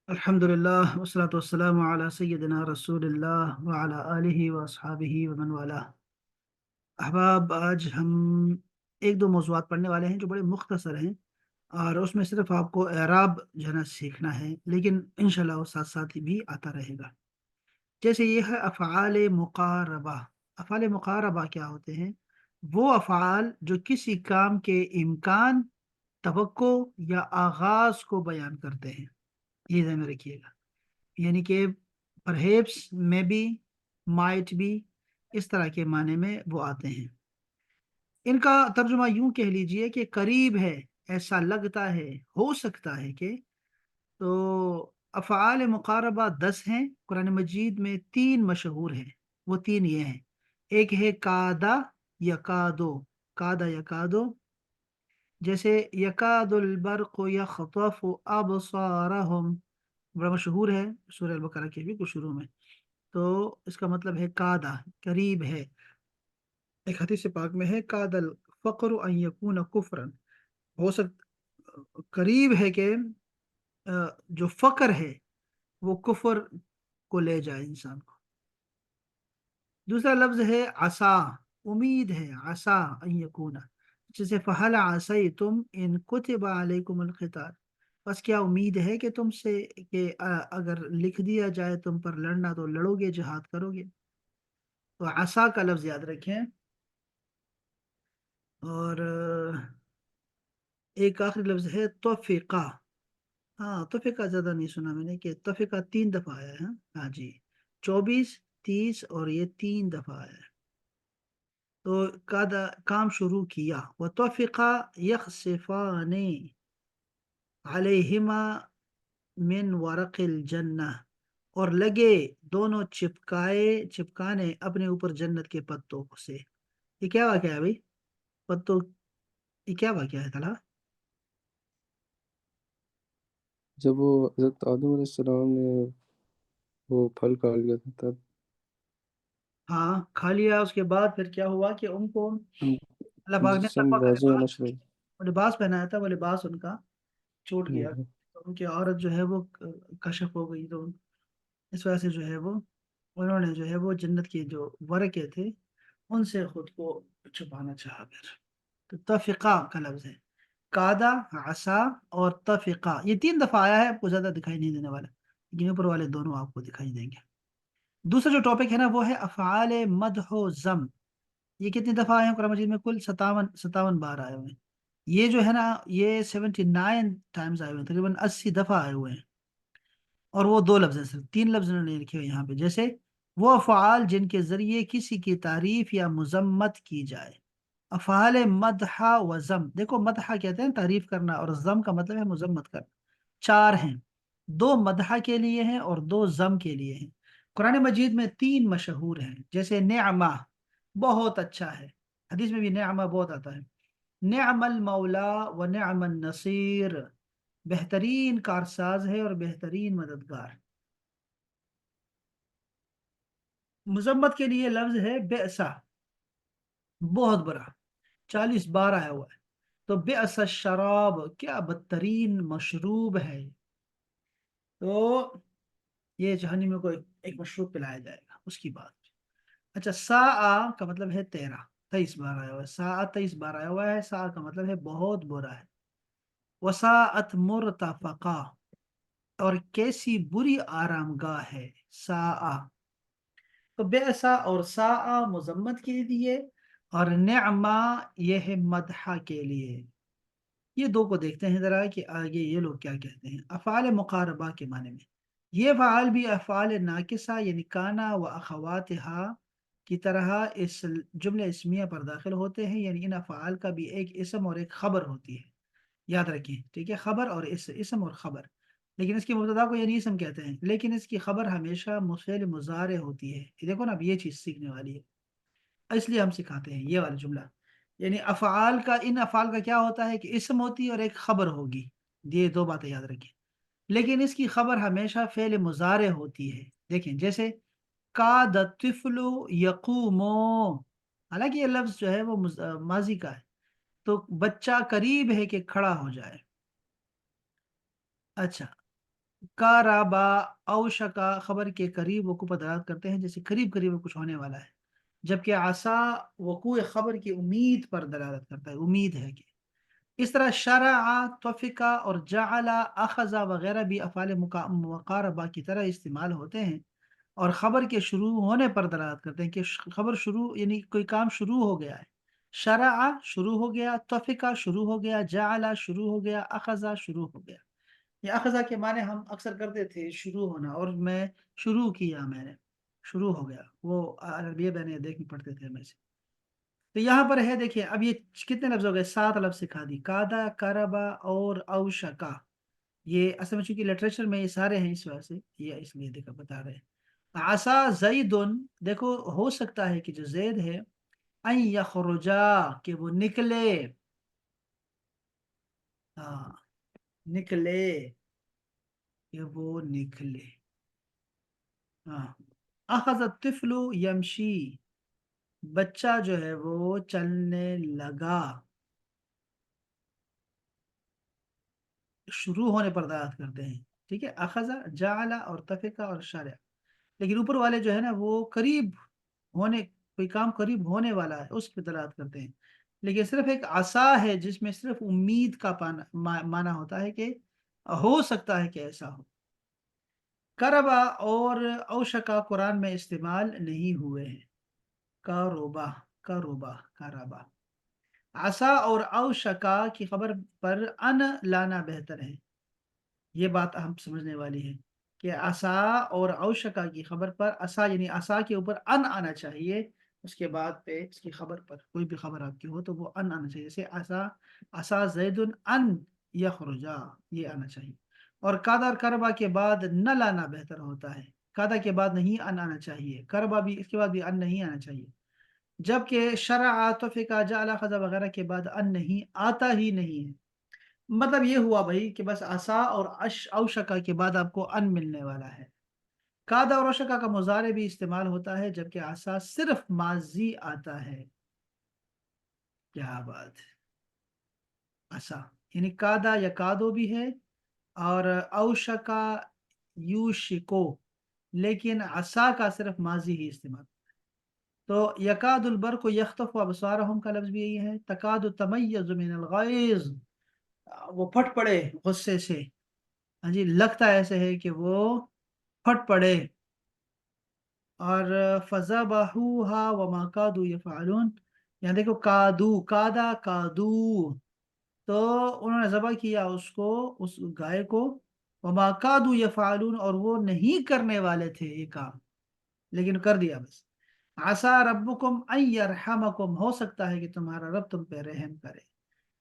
الحمدللہ والصلاة والسلام علی سیدنا رسول اللہ وعلی آلہ واصحابہ ومن والہ۔ احباب، آج ہم ایک دو موضوعات پڑھنے والے ہیں جو بڑے مختصر ہیں، اور اس میں صرف آپ کو اعراب جو ہے نا سیکھنا ہے، لیکن انشاءاللہ وہ ساتھ ساتھ ہی بھی آتا رہے گا۔ جیسے یہ ہے افعال مقاربہ۔ افعال مقاربہ کیا ہوتے ہیں؟ وہ افعال جو کسی کام کے امکان، توقع یا آغاز کو بیان کرتے ہیں، یہ ذہن میں رکھیے گا۔ یعنی کہ پرہیپس میں بھی، مائٹ بھی، اس طرح کے معنی میں وہ آتے ہیں۔ ان کا ترجمہ یوں کہہ لیجئے کہ قریب ہے، ایسا لگتا ہے، ہو سکتا ہے کہ۔ تو افعال مقاربہ 10 ہیں، قرآن مجید میں 3 مشہور ہیں۔ وہ 3 یہ ہیں: ایک ہے کادا، یکادو، کادا یکادو، جیسے یکاد البرق یخطف ابصارہم، بڑا مشہور ہے، سورہ البقرہ کے بھی کچھ شروع میں۔ تو اس کا مطلب ہے کادا، قریب ہے۔ ایک حدیث پاک میں ہے کاد الفقر ان یکون کفرا، ہو سکتا، قریب ہے کہ جو فقر ہے وہ کفر کو لے جائے انسان کو۔ دوسرا لفظ ہے عسا، امید ہے، عسا ان یکون، جیسے فہل عسیتم ان کتب علیکم القتال، بس کیا امید ہے کہ تم سے کہ اگر لکھ دیا جائے تم پر لڑنا تو لڑو گے، جہاد کرو گے۔ تو عسا کا لفظ یاد رکھیں۔ اور ایک آخری لفظ ہے توفیقہ۔ ہاں، توفیقہ زیادہ نہیں سنا میں نے، کہ توفیقہ 3 دفعہ آیا ہے۔ ہاں جی، 24، 30 اور یہ 3 دفعہ آیا ہے۔ تو کام شروع کیا، وَطَفِقَ يَخْصِفَانِ عَلَيْهِمَا مِنْ وَرَقِ الْجَنَّةِ، اور لگے دونوں چپکانے اپنے اوپر جنت کے پتوں سے۔ یہ کیا واقعہ ہے بھائی؟ پتوں، یہ کیا واقعہ ہے طلحہ؟ جب وہ حضرت آدم علیہ السلام نے وہ پھل کھا لیا تھا تب ہاں، کھا لیا، اس کے بعد پھر کیا ہوا کہ ان کو ان اللہ کی پاک نے جسم تقویٰ کا واضح ہونا شروع لباس پہنایا تھا، وہ لباس ان کا چھوٹ گیا، ہوا۔ تو ان کی عورت جو ہے وہ کشف ہو گئی، تو اس وجہ سے جو ہے وہ انہوں نے جو ہے وہ جنت کے جو ورقے تھے ان سے خود کو چھپانا چاہا پھر۔ تو تفقہ کا لفظ ہے، کادا، عصا اور تفقہ، یہ 3 دفعہ آیا ہے، آپ کو زیادہ دکھائی نہیں دینے والا، لیکن اوپر والے دونوں آپ کو دکھائی دیں گے۔ دوسرا جو ٹاپک ہے نا وہ ہے افعال مدح و ذم۔ یہ کتنی دفعہ آئے ہیں قرآن مجید میں؟ کل 57 بار آئے ہوئے ہیں۔ یہ جو ہے نا یہ 79 ٹائمز آئے ہوئے ہیں، تقریباً 80 دفعہ آئے ہوئے ہیں۔ اور وہ 2 لفظ ہیں، صرف 3 لفظ انہوں نے لکھے ہوئے یہاں پہ، جیسے وہ افعال جن کے ذریعے کسی کی تعریف یا مذمت کی جائے۔ افعال مدح و ذم، دیکھو مدح کہتے ہیں تعریف کرنا، اور ذم کا مطلب ہے مذمت کرنا۔ 4 ہیں، 2 مدح کے لیے ہیں اور 2 ذم کے لیے ہیں۔ قرآن مجید میں 3 مشہور ہیں، جیسے نعمہ، بہت اچھا ہے، حدیث میں بھی نعمہ بہت آتا ہے، نعم المولا و نعم النصیر، بہترین کارساز ہے اور بہترین مددگار۔ مذمت کے لیے لفظ ہے بئسا، بہت برا، 40 بار آیا ہوا ہے۔ تو بئس الشراب، کیا بدترین مشروب ہے، تو یہ جہنم میں کوئی ایک مشروب پلایا جائے گا، اس کی بات۔ اچھا، ساء کا مطلب ہے 13، 23 بار آیا ہوا ہے، ساء 23 بار آیا ہوا ہے، ساء کا مطلب ہے بہت برا ہے۔ وساءت مرتفقہ، اور کیسی بری آرام گاہ ہے، ساء۔ تو بئسا اور ساء مذمت کے لیے، اور نعمہ یہ ہے مدح کے لیے۔ یہ 2 کو دیکھتے ہیں ذرا کہ آگے یہ لوگ کیا کہتے ہیں افعال مقاربہ کے معنی میں۔ یہ فعال بھی افعال ناقصہ یعنی کانا و اخواتہا کی طرح اس جملہ اسمیہ پر داخل ہوتے ہیں، یعنی ان افعال کا بھی ایک اسم اور ایک خبر ہوتی ہے، یاد رکھیں، ٹھیک ہے، خبر اور اسم اور خبر، لیکن اس کی مبتدا کو یعنی اسم کہتے ہیں، لیکن اس کی خبر ہمیشہ فعل مضارع ہوتی ہے۔ یہ دیکھو نا، اب یہ چیز سیکھنے والی ہے، اس لیے ہم سکھاتے ہیں یہ والا جملہ۔ یعنی افعال کا، ان افعال کا کیا ہوتا ہے کہ اسم ہوتی ہے اور ایک خبر ہوگی، یہ 2 باتیں یاد رکھیں، لیکن اس کی خبر ہمیشہ فعل مضارع ہوتی ہے۔ دیکھیں جیسے کاد الطفل یقوم، حالانکہ یہ لفظ جو ہے وہ ماضی کا ہے، تو بچہ قریب ہے کہ کھڑا ہو جائے۔ اچھا، कारबा औशका खबर के करीब वकू पर दलालत करते हैं, जैसे करीब करीब कुछ होने वाला है। जबकि आसा वकू खबर की उम्मीद पर दलालत करता है, उम्मीद है कि। इस तरह शरआ, तफिका और जअला, अखज़ा वगैरह भी अफ़ाल मुक़ारबा की तरह इस्तेमाल होते हैं और ख़बर के शुरू होने पर दलालत करते हैं कि ख़बर शुरू, यानी कोई काम शुरू हो गया है। शरआ शुरू हो गया, तफिका शुरू हो गया, जअला शुरू हो गया, अखज़ा शुरू हो गया। ये अखज़ा के माने हम अक्सर करते थे शुरू होना, और मैं शुरू किया, मैंने शुरू हो गया, वो अरबिया बैन यदैन में पढ़ते थे हमेशा। तो यहाँ पर है देखिए, अब ये कितने लफ्ज़ हो गए, 7 लफ्ज़ सिखा दी, कादा, करबा और औशका। ये असल में चूँकि लिटरेचर में ये सारे हैं, इस वजह से ये इसलिए देखो बता रहे हैं। आसा ज़ैदुन, देखो हो सकता है कि जो ज़ैद है, अन यख़रुजा, कि वो निकले। हाँ, निकले, कि वो निकले। हाँ, अख़ज़ तिफ़्लु यमशी, बच्चा जो है वो चलने लगा। शुरू होने पर दलालत करते हैं, ठीक है, अखज़ा, जाअला और तफ़िका और शरअ। लेकिन ऊपर वाले जो है ना, वो करीब होने, कोई काम करीब होने वाला है उस पे दलालत करते हैं। लेकिन सिर्फ एक आसा है जिसमें सिर्फ उम्मीद का माना होता है कि हो सकता है कि ऐसा हो। करबा और औशका कुरान में इस्तेमाल नहीं हुए हैं। करोबा, करोबा, करबा। आसा और औशका की खबर पर अन लाना बेहतर है। ये बात हम समझने वाली है कि असा और औशका की खबर पर, असा यानी असा के ऊपर अन आना चाहिए, उसके बाद पे इसकी खबर पर कोई भी खबर आपकी हो तो वो अन आना चाहिए, जैसे असा, असा जैदुन अन यखरुजा, ये आना चाहिए। और कादा और करबा के बाद न लाना बेहतर होता है। कादा के बाद नहीं अन आना चाहिए, करबा भी इसके बाद भी अन नहीं आना चाहिए। जबकि शरआ, तफिका, जाला, खजा वगैरह के बाद अन नहीं आता ही नहीं है। मतलब ये हुआ भाई कि बस आसा और अश औशका के बाद आपको अन मिलने वाला है। कादा और औशका का मुजारे भी इस्तेमाल होता है, जबकि आसा सिर्फ माजी आता है। क्या बात है। आसा यानी कादा या कादो भी है, और औशका यूशिको, लेकिन आसा का सिर्फ माजी ही इस्तेमाल। तो यकादुल बरक़ु यख्तफ़ु अबसारहुम का लफ्ज़ भी यही है। तकादु तमय्यज़ु मिनल ग़ैज़, वो फट पड़े गुस्से से। हाँ जी, लगता ऐसे है कि वो फट पड़े। और फ़ज़बहूहा वमा कादू यफ़अलून, यहाँ देखो कादू, कादा कादू, तो उन्होंने ज़बह किया उसको, उस गाय को, वमा कादू यफ़अलून, और वो नहीं करने वाले थे ये काम, लेकिन कर दिया बस। आसा रब्बुकुम अन यरहमकुम, हो सकता है कि तुम्हारा रब तुम पे रहम करे।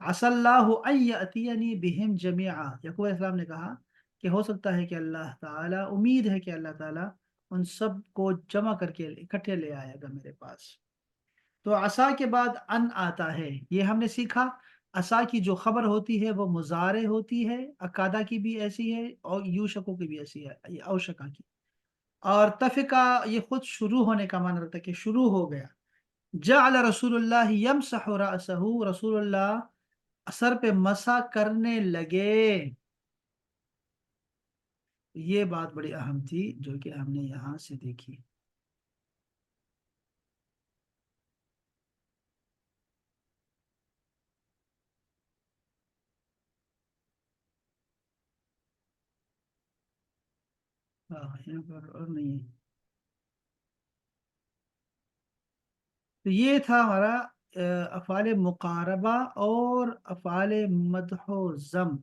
असल्लाहु अन यअतियनी बिहिम जमीआ, याकूब अलैहिस्सलाम ने कहा कि हो सकता है कि अल्लाह ताला, उम्मीद है कि अल्लाह ताला उन सब को जमा करके इकट्ठे ले आएगा मेरे पास। तो असा के बाद अन आता है, ये हमने सीखा। असा की जो खबर होती है वो मुजारे होती है, अकादा की भी ऐसी है और यूशको की भी ऐसी है, ये औशका की। और तफिका ये खुद शुरू होने का मान रखता है कि शुरू हो गया। जअल रसूलुल्लाह यमसहु रअसहु, रसूलुल्लाह सर पे मसा करने लगे। ये बात बड़ी अहम थी जो कि हमने यहाँ से देखी। हाँ, यहाँ पर और नहीं है। तो ये था हमारा अफ़ाल मुकारबा और अफ़ाल मदहो ज़म।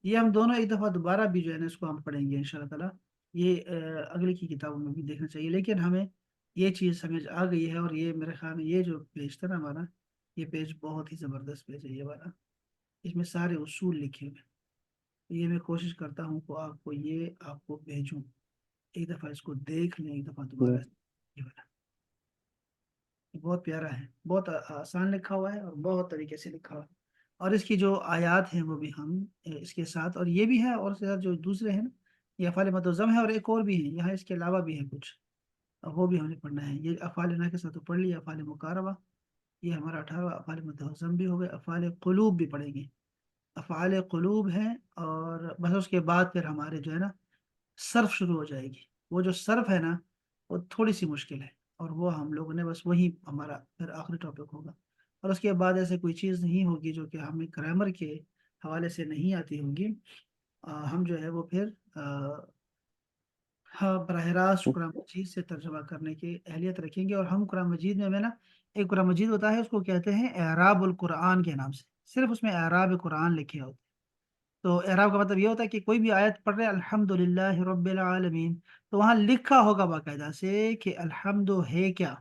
ये हम दोनों एक दफ़ा दोबारा भी जो है ना इसको हम पढ़ेंगे इंशाल्लाह ताला। ये अगले की किताबों में भी देखना चाहिए, लेकिन हमें ये चीज़ समझ आ गई है। और ये मेरे ख्याल में ये जो पेज था ना हमारा, ये पेज बहुत ही ज़बरदस्त पेज है ये वाला। इसमें सारे उसूल लिखे हुए हैं। तो ये मैं कोशिश करता हूँ को आपको ये आपको भेजूँ, एक दफ़ा इसको देख लें, एक दफ़ा दोबारा ये वाला। ये बहुत प्यारा है, बहुत आसान लिखा हुआ है और बहुत तरीके से लिखा हुआ है। और इसकी जो आयात हैं वो भी हम इसके साथ, और ये भी है, और इसके साथ जो दूसरे हैं ना, ये अफ़ाल मतज़म है और एक और भी है यहाँ, इसके अलावा भी है कुछ, अब वो भी हमने पढ़ना है। ये अफ़ाल ना के साथ तो पढ़ लिया, अफ़ाल मुकारबा, ये हमारा 18वां अफ़ाल मतज़म भी हो गए। अफ़ाल क़ुलूब भी पढ़ेंगे, अफ़ाल क़ुलूब हैं, और बस उसके बाद फिर हमारे जो है ना सर्फ शुरू हो जाएगी। वो जो सर्फ है ना, वो थोड़ी सी मुश्किल है, और वो हम लोगों ने बस वही हमारा फिर आखिरी टॉपिक होगा। और उसके बाद ऐसे कोई चीज़ नहीं होगी जो कि हमें ग्रामर के हवाले से नहीं आती होगी। हम जो है वो फिर हाँ बरह रास्त कुरान मजीद से तर्जुमा करने की अहलियत रखेंगे। और हम कुरान मजीद में ना, एक कुरान मजीद होता है उसको कहते हैं एराबुल कुरान के नाम से, सिर्फ उसमें एराब कुरान लिखे होते हैं। तो एराब का मतलब ये होता है कि कोई भी आयत पढ़ रहे अल्हम्दुलिल्लाह रब्बिल आलमीन, तो वहाँ लिखा होगा बाकायदा से कि अल्हम्दु है क्या।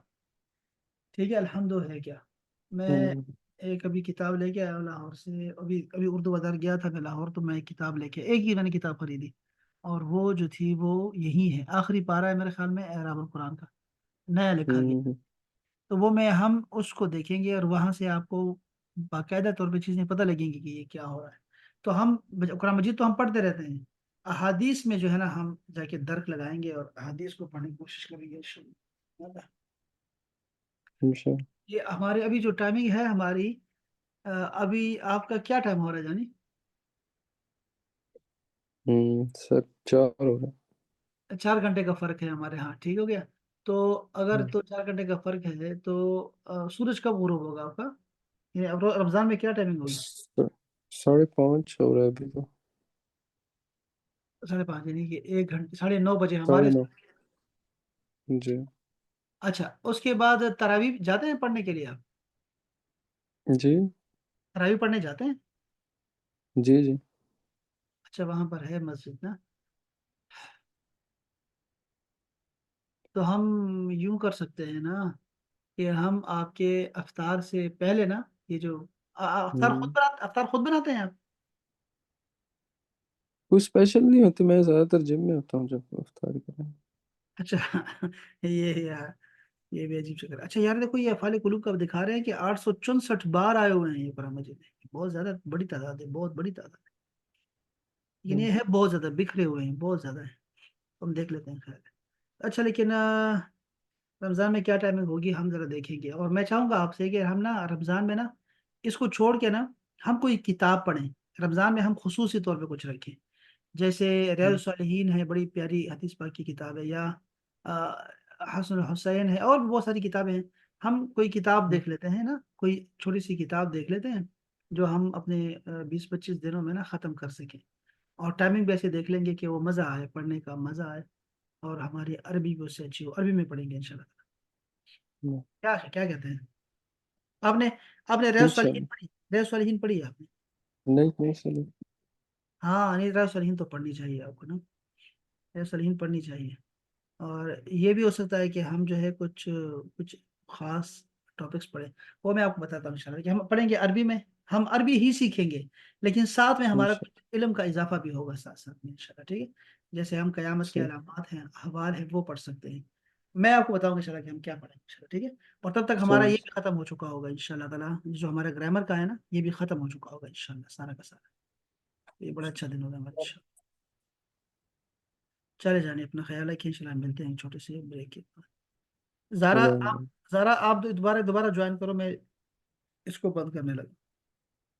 ठीक है, अल्हम्दु है क्या। मैं हम्म एक अभी किताब लेके आया हूँ लाहौर से, अभी अभी उर्दू बाजार गया था मैं लाहौर, तो मैं एक किताब लेके, एक ही मैंने किताब खरीदी, और वो जो थी वो यही है, आखिरी पारा है मेरे ख्याल में एराबुल कुरान का, नया लिखा गया। हम्म तो वो मैं हम उसको देखेंगे, और वहां से आपको बाकायदा तौर पे चीजें पता लगेंगी कि ये क्या हो रहा है। तो हम कुरान मजीद तो हम पढ़ते रहते हैं, अहादीस में जो है ना हम जाके दर्क लगाएंगे और अहादीस को पढ़ने की कोशिश करेंगे इंशाअल्लाह। इंशाल्लाह। ये हमारे अभी जो टाइमिंग है हमारी, अभी आपका क्या टाइम हो रहा है जानी? सर 4 हो रहा 4 घंटे का फर्क है हमारे यहाँ, ठीक हो गया। तो अगर है। तो 4 घंटे का फर्क है तो सूरज कब गुरूब होगा आपका? ये अब रमजान में क्या टाइमिंग होगी? 5:30 हो रहा है अभी तो। 5:30, यानी कि 1 घंटे, 9:30 बजे हमारे। 9:30। जी अच्छा, उसके बाद तरावी जाते हैं पढ़ने के लिए आप? जी तरावी पढ़ने जाते हैं? जी जी। अच्छा, वहां पर है मस्जिद ना। तो हम यूं कर सकते हैं ना कि हम आपके अफ्तार से पहले ना, ये जो हम्म अफ्तार खुद बनाते हैं आप? कुछ स्पेशल नहीं होती, मैं ज़्यादातर जिम में होता हूँ जब इफ्तार करें। अच्छा ये यार, ये भी अजीब शक्ल। अच्छा यार देखो, ये अफ़ाल कुलूब का दिखा रहे हैं कि 864 आए हुए हैं ये कुरान मजीद में, बहुत ज्यादा बड़ी तादाद है, बहुत बड़ी तादाद है। लेकिन ये हम्म है बहुत ज्यादा, बिखरे हुए हैं, बहुत ज्यादा है। तो हम देख लेते हैं, खैर। अच्छा, लेकिन रमजान में क्या टाइमिंग होगी हम जरा देखेंगे। और मैं चाहूंगा आपसे कि हम ना रमजान में ना इसको छोड़ के ना हम कोई किताब पढ़ें। रमजान में हम खुसूसी तौर पे कुछ रखें, जैसे रियाज हम्म सालिहीन है, बड़ी प्यारी हदीस पाक की किताब है, या हसन हुसैन है, और भी बहुत सारी किताबें हैं। हम कोई किताब हम्म देख लेते हैं ना, कोई छोटी सी किताब देख लेते हैं जो हम अपने 20-25 दिनों में ना ख़त्म कर सकें। और टाइमिंग भी ऐसे देख लेंगे कि वो मज़ा आए, पढ़ने का मज़ा आए, और हमारी अरबी भी उससे अच्छी हो, अरबी में पढ़ेंगे इंशाल्लाह। हम्म, क्या क्या कहते हैं? आपने आपने रियाज सालिहीन इंशाल्लाह। पढ़ी? रियाज सालिहीन पढ़ी है आपने? नहीं नहीं चलो। हाँ नहीं, रियाज सालिहीन तो पढ़नी चाहिए आपको ना, रियाज सालिहीन पढ़नी चाहिए। और ये भी हो सकता है कि हम जो है कुछ कुछ खास टॉपिक्स पढ़ें, वो मैं आपको बताता हूँ इंशाल्लाह, कि हम पढ़ेंगे अरबी में, हम अरबी ही सीखेंगे, लेकिन साथ में हमारा इंशाल्लाह। कुछ इल्म का इजाफा भी होगा साथ साथ में इंशाल्लाह, ठीक है। जैसे हम क़यामत के सही। अलामात हैं, अहवाल हैं, वो पढ़ सकते हैं। मैं आपको बताऊंगा इंशाल्लाह कि हम क्या पढ़ेंगे इंशाल्लाह, ठीक है। और तब तक हमारा सही। ये भी खत्म हो चुका होगा इंशाल्लाह ताला, जो हमारा ग्रामर का है ना, ये भी खत्म हो चुका होगा इंशाल्लाह सारा का सारा। ये बड़ा अच्छा दिन होगा हमारा इंशाल्लाह। चले जाने, अपना ख्याल रखिए, इंशाल्लाह मिलते हैं एक छोटे से ब्रेक के बाद। ज़ारा खुदा आप ज़ारा आप दोबारा दोबारा ज्वाइन करो, मैं इसको बंद करने लगा।